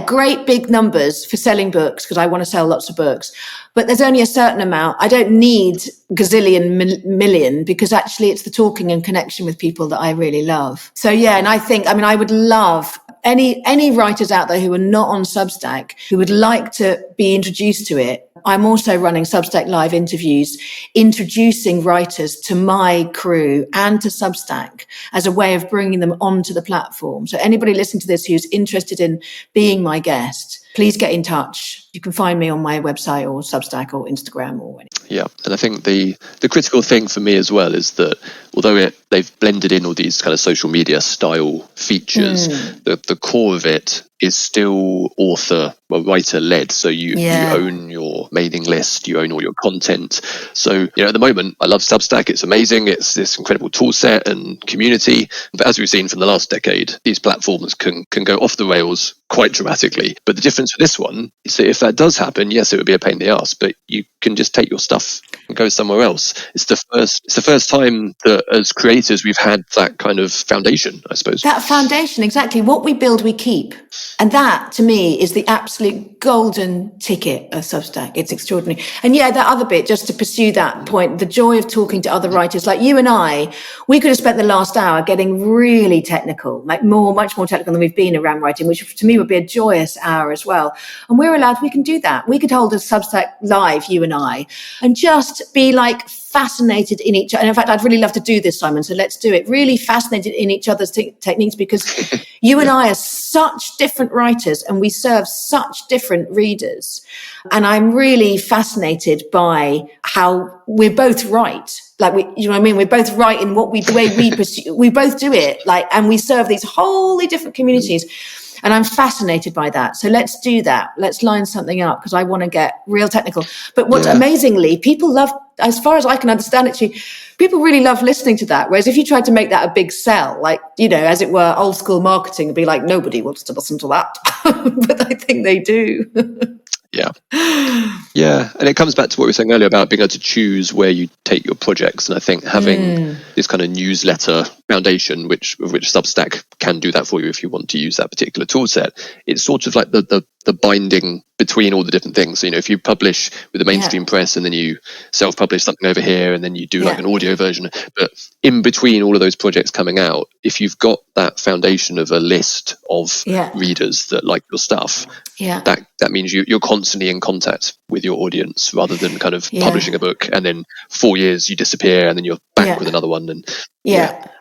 great big numbers for selling books because I want to sell lots of books, but there's only a certain amount. I don't need gazillion million because actually it's the talking and connection with people that I really love. So and I would love any writers out there who are not on Substack who would like to be introduced to it. I'm also running Substack live interviews, introducing writers to my crew and to Substack as a way of bringing them onto the platform. So anybody listening to this who's interested in being my guest, please get in touch. You can find me on my website or Substack or Instagram or anything. Yeah, and I think the critical thing for me as well is that although they've blended in all these kind of social media style features, the core of it is still writer led. So you own your mailing list, you own all your content. So, at the moment, I love Substack. It's amazing. It's this incredible tool set and community. But as we've seen from the last decade, these platforms can go off the rails quite dramatically. But the difference with this one is that if that does happen, yes, it would be a pain in the ass, but you can just take your stuff and go somewhere else. It's the first time that as creators we've had that kind of foundation, I suppose. That foundation, exactly. What we build, we keep. And that, to me, is the absolute golden ticket of Substack. It's extraordinary. And that other bit, just to pursue that point, the joy of talking to other writers like you and I, we could have spent the last hour getting really technical, like much more technical than we've been around writing, which to me would be a joyous hour as well. And we can do that. We could hold a Substack live, you and I, and just be like fascinated in each other. And in fact, I'd really love to do this, Simon. So let's do it. Really fascinated in each other's techniques, because you and I are such different writers and we serve such different readers. And I'm really fascinated by how we're both right. Like, we're both right in the way we pursue, we both do it, and we serve these wholly different communities. And I'm fascinated by that. So let's do that. Let's line something up because I want to get real technical. But amazingly, people love, as far as I can understand it, people really love listening to that. Whereas if you tried to make that a big sell, as it were, old school marketing, it'd be like, nobody wants to listen to that. But I think they do. Yeah. And it comes back to what we were saying earlier about being able to choose where you take your projects. And I think having this kind of newsletter foundation, which Substack can do that for you if you want to use that particular tool set, it's sort of like the binding between all the different things. So, if you publish with the mainstream press and then you self-publish something over here and then you do like an audio version, but in between all of those projects coming out, if you've got that foundation of a list of readers that like your stuff, that means you're constantly in contact with your audience rather than kind of publishing a book and then 4 years you disappear and then you're back with another one. And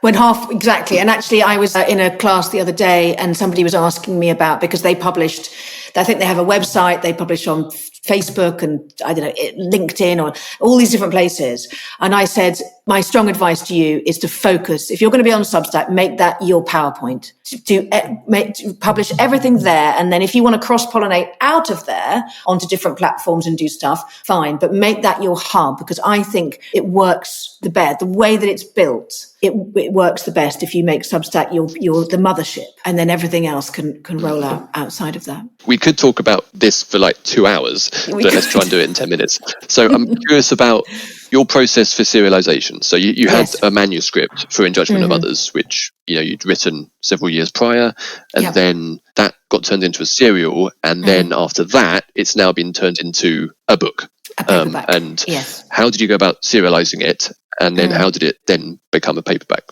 when half, exactly. And actually I was in a class the other day and somebody was asking me about, because they published, I think they have a website, they publish on Facebook and I don't know, LinkedIn or all these different places. And I said, my strong advice to you is to focus. If you're going to be on Substack, make that your PowerPoint. To publish everything there. And then if you want to cross-pollinate out of there onto different platforms and do stuff, fine. But make that your hub, because I think it works the best. The way that it's built, it works the best if you make Substack your the mothership, and then everything else can roll out outside of that. We could talk about this for like 2 hours, but let's try and do it in 10 minutes. So I'm curious about your process for serialization. So you had a manuscript for In Judgement of Others, which you'd written several years prior, and then that got turned into a serial, and then after that, it's now been turned into a book. A paperback. And how did you go about serializing it, and then how did it then become a paperback?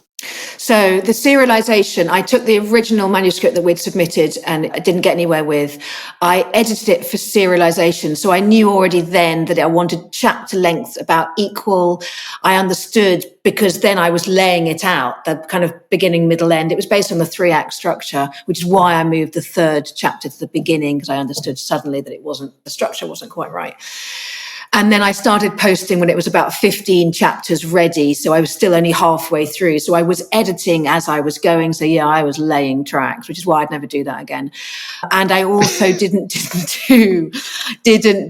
So the serialization, I took the original manuscript that we'd submitted and I didn't get anywhere with. I edited it for serialization. So I knew already then that I wanted chapter lengths about equal. I understood, because then I was laying it out, the kind of beginning, middle, end. It was based on the 3-act structure, which is why I moved the 3rd chapter to the beginning, because I understood suddenly that the structure wasn't quite right. And then I started posting when it was about 15 chapters ready. So I was still only halfway through. So I was editing as I was going. So yeah, I was laying tracks, which is why I'd never do that again. And I also didn't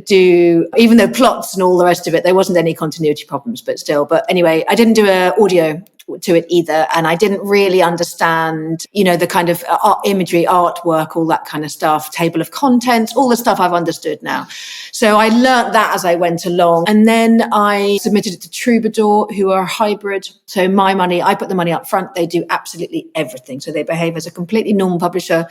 do, even though plots and all the rest of it, there wasn't any continuity problems, but still. But anyway, I didn't do an audio to it either. And I didn't really understand, the kind of imagery, artwork, all that kind of stuff, table of contents, all the stuff I've understood now. So I learnt that as I went along. And then I submitted it to Troubadour, who are a hybrid. So my money, I put the money up front. They do absolutely everything. So they behave as a completely normal publisher,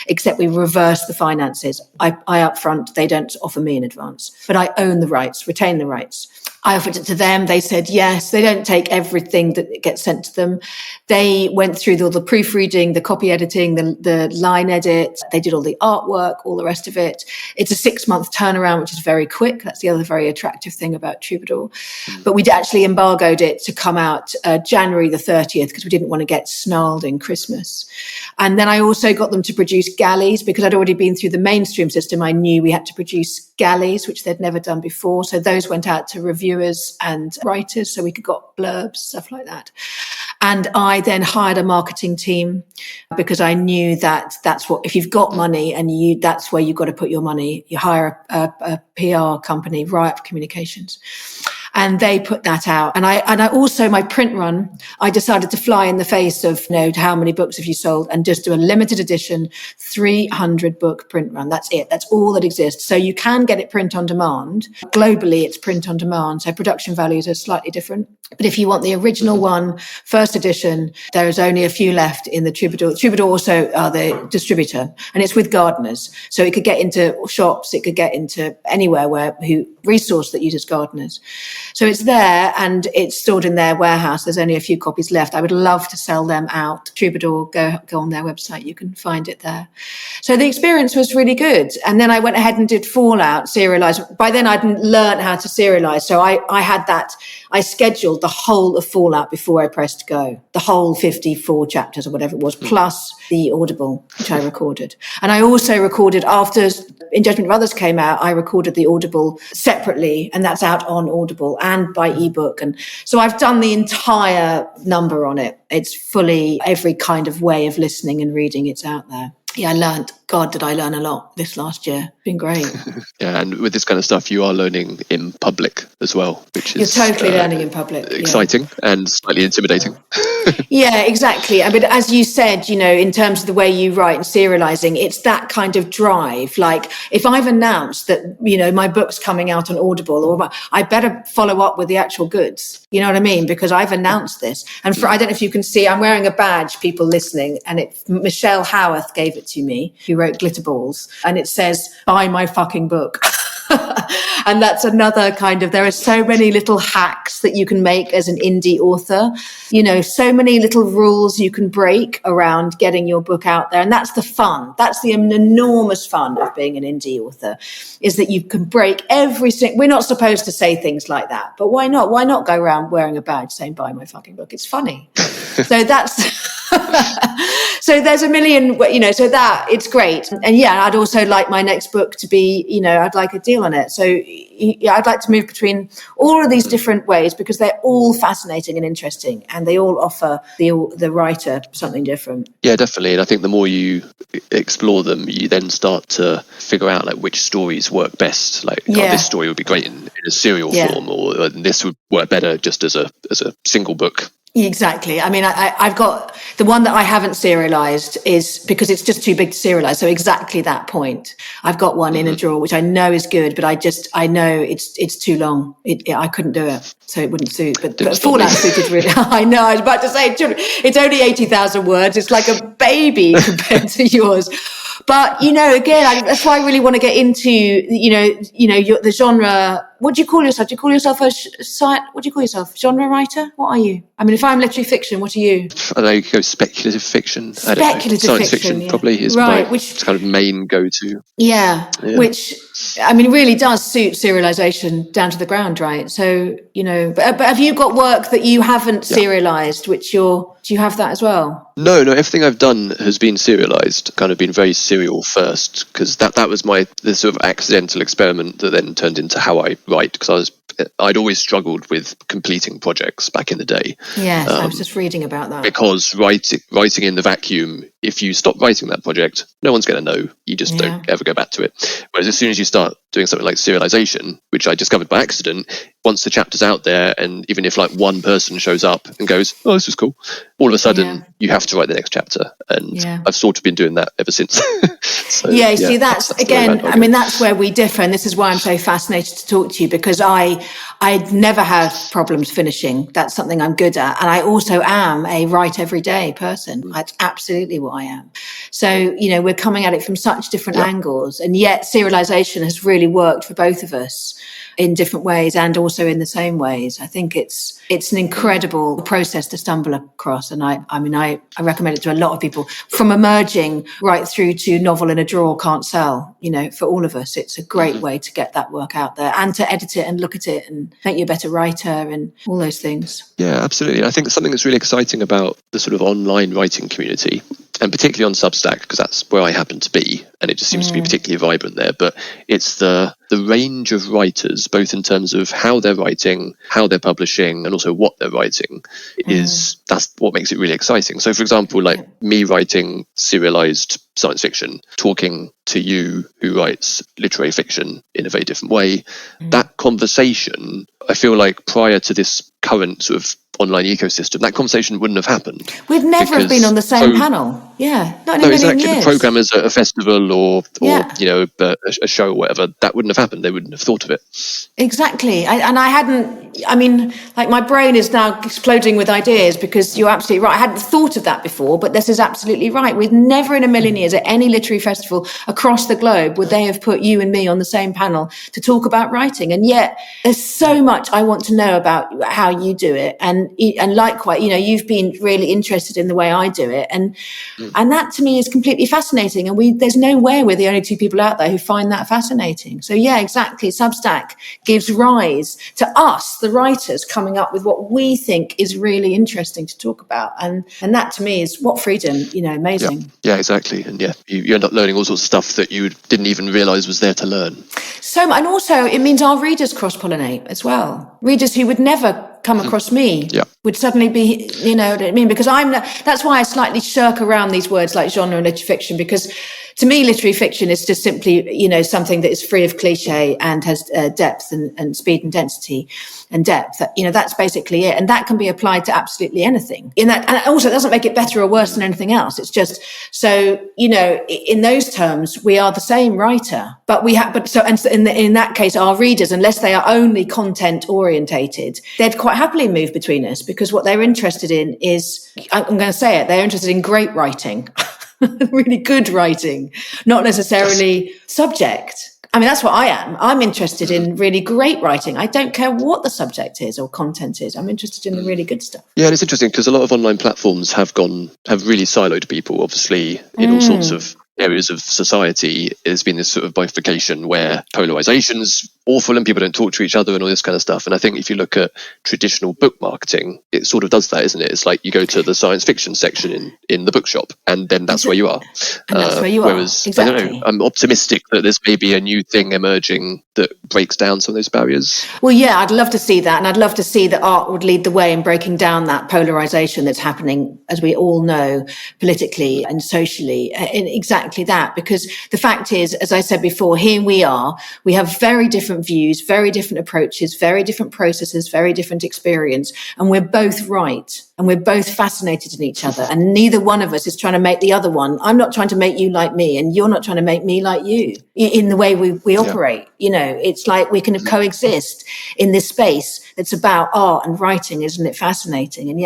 except we reverse the finances. I up front, they don't offer me in advance, but I own the rights, retain the rights. I offered it to them. They said yes. They don't take everything that gets sent to them. They went through all the proofreading, the copy editing, the line edit. They did all the artwork, all the rest of it. It's a 6-month turnaround, which is very quick. That's the other very attractive thing about Troubadour. But we'd actually embargoed it to come out January the 30th because we didn't want to get snarled in Christmas. And then I also got them to produce galleys because I'd already been through the mainstream system. I knew we had to produce galleys, which they'd never done before. So those went out to reviewers and writers so we could got blurbs, stuff like that. And I then hired a marketing team because I knew that that's what, if you've got money and that's where you've got to put your money, you hire a PR company, Riot Communications. And they put that out. And I also, my print run, I decided to fly in the face of, how many books have you sold and just do a limited edition, 300 book print run. That's it. That's all that exists. So you can get it print on demand. Globally, it's print on demand. So production values are slightly different. But if you want the original one, first edition, there is only a few left in the Troubadour. Troubadour also are the distributor, and it's with gardeners. So it could get into shops, it could get into anywhere who resource that uses gardeners. So it's there and it's stored in their warehouse. There's only a few copies left. I would love to sell them out. Troubadour, go on their website. You can find it there. So the experience was really good. And then I went ahead and did Fallout, serialized. By then I'd learned how to serialize. So I had that. I scheduled the whole of Fallout before I pressed go, the whole 54 chapters or whatever it was, plus the Audible, which I recorded. And I also recorded after In Judgement of Others came out, I recorded the Audible separately, and that's out on Audible and by ebook. And so I've done the entire number on it. It's fully every kind of way of listening and reading. It's out there. Yeah, did I learn a lot this last year. It's been great. Yeah, and with this kind of stuff, you are learning in public as well, which is... You're totally learning in public. Exciting and slightly intimidating. Yeah, exactly. I mean, as you said, in terms of the way you write and serializing, it's that kind of drive. Like, if I've announced that, my book's coming out on Audible, or I better follow up with the actual goods. You know what I mean? Because I've announced this. And I don't know if you can see, I'm wearing a badge, people listening, and Michelle Howarth gave it to me, who wrote Glitter Balls, and it says, buy my fucking book. And that's another kind of, there are so many little hacks that you can make as an indie author, so many little rules you can break around getting your book out there. And that's the fun. That's the enormous fun of being an indie author, is that you can break we're not supposed to say things like that, but why not? Why not go around wearing a badge saying, buy my fucking book? It's funny. So that's... So there's a million, so that it's great. And yeah, I'd also like my next book to be, I'd like a deal on it. So I'd like to move between all of these different ways because they're all fascinating and interesting and they all offer the writer something different. Yeah, definitely. And I think the more you explore them, you then start to figure out like which stories work best. Like this story would be great in a serial form, or this would work better just as a single book. Exactly. I mean, I've got the one that I haven't serialized is because it's just too big to serialize. So exactly that point. I've got one in a drawer, which I know is good, but I know it's too long. I couldn't do it. So it wouldn't suit. But Fallout suited really. I know. I was about to say it's only 80,000 words. It's like a baby compared to yours. But, again, that's why I really want to get into, the genre what do you call yourself? Do you call yourself what do you call yourself? Genre writer? What are you? I mean, if I'm literary fiction, what are you? I don't know, you go speculative fiction. Speculative Science fiction probably is my kind of main go-to. Yeah, which, I mean, really does suit serialization down to the ground, right? So, but have you got work that you haven't serialized, do you have that as well? No, everything I've done has been serialized, kind of been very serial first, because that was the sort of accidental experiment that then turned into how I write, because I'd always struggled with completing projects back in the day. Yes, I was just reading about that. Because writing in the vacuum, if you stop writing that project, no one's going to know. You just don't ever go back to it. Whereas as soon as you start doing something like serialization, which I discovered by accident, once the chapter's out there, and even if like one person shows up and goes, "Oh, this was cool," all of a sudden you have to write the next chapter. And I've sort of been doing that ever since. See, that's again, I mean, that's where we differ. And this is why I'm so fascinated to talk to you, because I never have problems finishing. That's something I'm good at. And I also am a write every day person. That's absolutely what I am. So, we're coming at it from such different angles. And yet serialization has really worked for both of us in different ways and also in the same ways. I think it's an incredible process to stumble across. And I recommend it to a lot of people, from emerging right through to novel in a drawer can't sell. For all of us, it's a great way to get that work out there and to edit it and look at it and make you a better writer and all those things. Yeah, absolutely. I think something that's really exciting about the sort of online writing community, and particularly on Substack, because that's where I happen to be, and it just seems to be particularly vibrant there, but it's the range of writers, both in terms of how they're writing, how they're publishing, and also what they're writing, that's what makes it really exciting. So, for example, like me writing serialized science fiction, talking to you who writes literary fiction in a very different way, that conversation, I feel like prior to this current sort of online ecosystem, that conversation wouldn't have happened. We'd never have been on the same panel. Yeah, not in a million years. The programmers at a festival or a show or whatever, that wouldn't have happened. They wouldn't have thought of it. Exactly. My brain is now exploding with ideas, because you're absolutely right. I hadn't thought of that before, but this is absolutely right. We'd never in a million years at any literary festival across the globe would they have put you and me on the same panel to talk about writing. And yet there's so much I want to know about how you do it. And likewise, you've been really interested in the way I do it. And that to me is completely fascinating. And there's nowhere we're the only two people out there who find that fascinating. So yeah, exactly. Substack gives rise to us, the writers, coming up with what we think is really interesting to talk about. And that to me is what freedom, amazing. Yeah, exactly. And you end up learning all sorts of stuff that you didn't even realize was there to learn. So, and also it means our readers cross-pollinate as well. Readers who would never come across me would suddenly be, what I mean? Because that's why I slightly shirk around these words like genre and literary fiction, because to me, literary fiction is just simply, something that is free of cliche and has depth and speed and density and depth. That's basically it. And that can be applied to absolutely anything. And also it doesn't make it better or worse than anything else. It's just, so, in those terms, we are the same writer, but in that case, our readers, unless they are only content orientated, they'd quite happily move between us, because what they're interested in is, I'm going to say it, they're interested in great writing. Really good writing, not necessarily subject. I mean, that's what I am. I'm interested in really great writing. I don't care what the subject is or content is. I'm interested in the really good stuff. Yeah, and it's interesting because a lot of online platforms have really siloed people, obviously, in all sorts of areas of society. There's been this sort of bifurcation where polarization's awful and people don't talk to each other and all this kind of stuff. And I think if you look at traditional book marketing, it sort of does that, isn't it? It's like you go to the science fiction section in the bookshop, and then that's where you are. And that's where you whereas, are. Exactly. I don't know, I'm optimistic that there's maybe a new thing emerging that breaks down some of those barriers. Well, yeah, I'd love to see that. And I'd love to see that art would lead the way in breaking down that polarization that's happening, as we all know, politically and socially, in exactly that. Because the fact is, as I said before, here we have very different views, very different approaches, very different processes, very different experience. And we're both right. And we're both fascinated in each other. And neither one of us is trying to make the other one. I'm not trying to make you like me, and you're not trying to make me like you in the way we operate. It's like we can coexist in this space that's about art and writing. Isn't it fascinating? And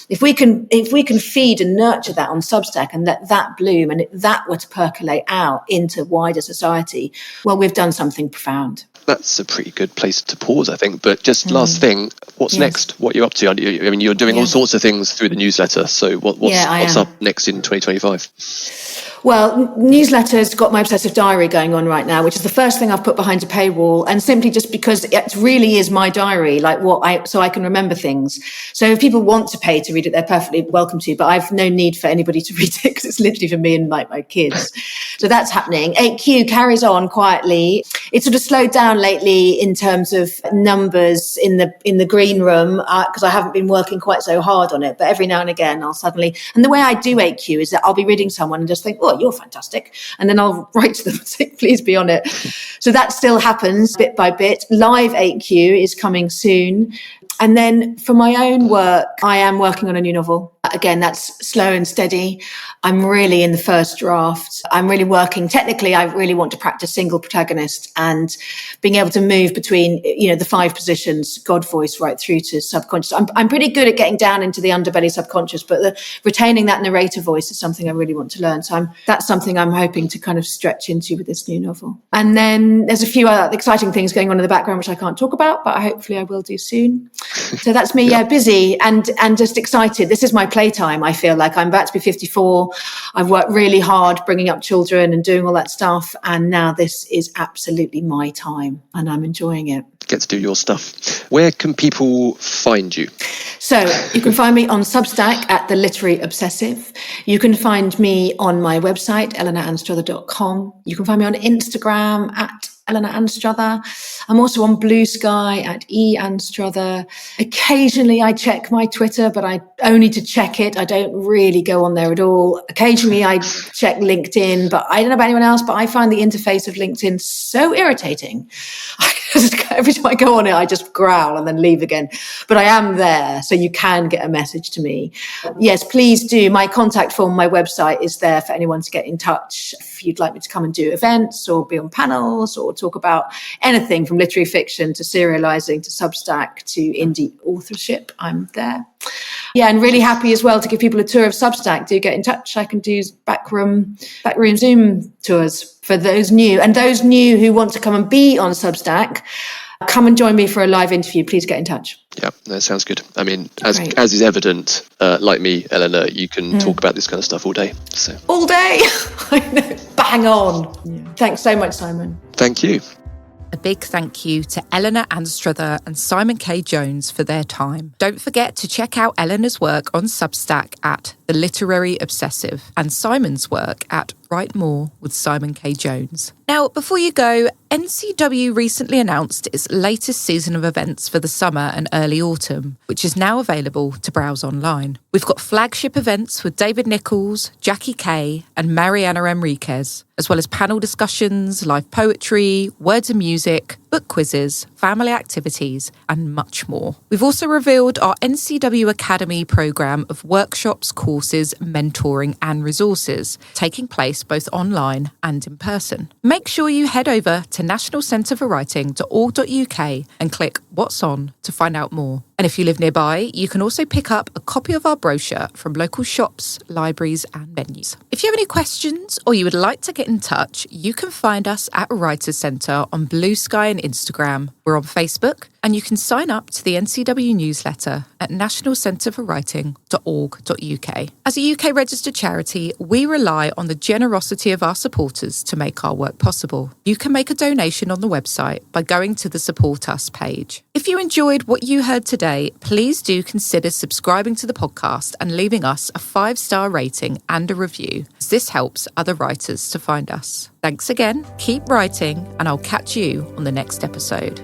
if we can feed and nurture that on Substack and let that bloom, and that were to percolate out into wider society, well, we've done something profound. That's a pretty good place to pause, I think. But just last thing, what's next? What are you up to? I mean, you're doing all sorts of things through the newsletter. So what's up next in 2025? Well, newsletter's got my Obsessive diary going on right now, which is the first thing I've put behind a paywall, and simply just because it really is my diary, so I can remember things. So if people want to pay to read it, they're perfectly welcome to, but I've no need for anybody to read it because it's literally for me and my kids. So that's happening. 8Q carries on quietly. It's sort of slowed down lately in terms of numbers in the green room because I haven't been working quite so hard on it. But every now and again, I'll suddenly, and the way I do 8Q is that I'll be reading someone and just think, oh, you're fantastic. And then I'll write to them and say, please be on it. So that still happens bit by bit. Live 8Q is coming soon. And then for my own work, I am working on a new novel. Again, that's slow and steady. I'm really in the first draft. I'm really working. Technically, I really want to practice single protagonist and being able to move between, the 5 positions, God voice right through to subconscious. I'm pretty good at getting down into the underbelly subconscious, but retaining that narrator voice is something I really want to learn. So that's something I'm hoping to kind of stretch into with this new novel. And then there's a few other exciting things going on in the background, which I can't talk about, but hopefully I will do soon. So that's me, busy and just excited. This is my playtime. I feel like I'm about to be 54. I've worked really hard bringing up children and doing all that stuff. And now this is absolutely my time and I'm enjoying it. Get to do your stuff. Where can people find you? So you can find me on Substack at The Literary Obsessive. You can find me on my website, eleanoranstruther.com. You can find me on Instagram at Eleanor Anstruther. I'm also on Blue Sky at Anstruther. Occasionally I check my Twitter, but I only to check it. I don't really go on there at all. Occasionally I check LinkedIn, but I don't know about anyone else, but I find the interface of LinkedIn so irritating. Every time I go on it, I just growl and then leave again. But I am there, so you can get a message to me. Yes, please do. My contact form, my website is there for anyone to get in touch. If you'd like me to come and do events or be on panels or talk about anything from literary fiction to serialising to Substack to indie authorship, I'm there. Yeah, and really happy as well to give people a tour of Substack. Do get in touch. I can do backroom Zoom tours for those new. And those new who want to come and be on Substack, come and join me for a live interview. Please get in touch. Yeah, that sounds good. I mean, as is evident, like me, Eleanor, you can talk about this kind of stuff all day. So all day? I know. Bang on. Yeah. Thanks so much, Simon. Thank you. A big thank you to Eleanor Anstruther and Simon K. Jones for their time. Don't forget to check out Eleanor's work on Substack at The Literary Obsessive and Simon's work at Write More with Simon K. Jones. Now, before you go, NCW recently announced its latest season of events for the summer and early autumn, which is now available to browse online. We've got flagship events with David Nichols, Jackie Kay and Mariana Enriquez, as well as panel discussions, live poetry, words and music, book quizzes, family activities, and much more. We've also revealed our NCW Academy programme of workshops, courses, mentoring and resources, taking place both online and in person. Make sure you head over to nationalcentreforwriting.org.uk and click What's On to find out more. And if you live nearby, you can also pick up a copy of our brochure from local shops, libraries and venues. If you have any questions or you would like to get in touch, you can find us at Writers Centre on Blue Sky and Instagram. We're on Facebook and you can sign up to the NCW newsletter at nationalcentreforwriting.org.uk. As a UK registered charity, we rely on the generosity of our supporters to make our work possible. You can make a donation on the website by going to the Support Us page. If you enjoyed what you heard today, please do consider subscribing to the podcast and leaving us a 5-star rating and a review, as this helps other writers to find us. Thanks again, keep writing, and I'll catch you on the next episode.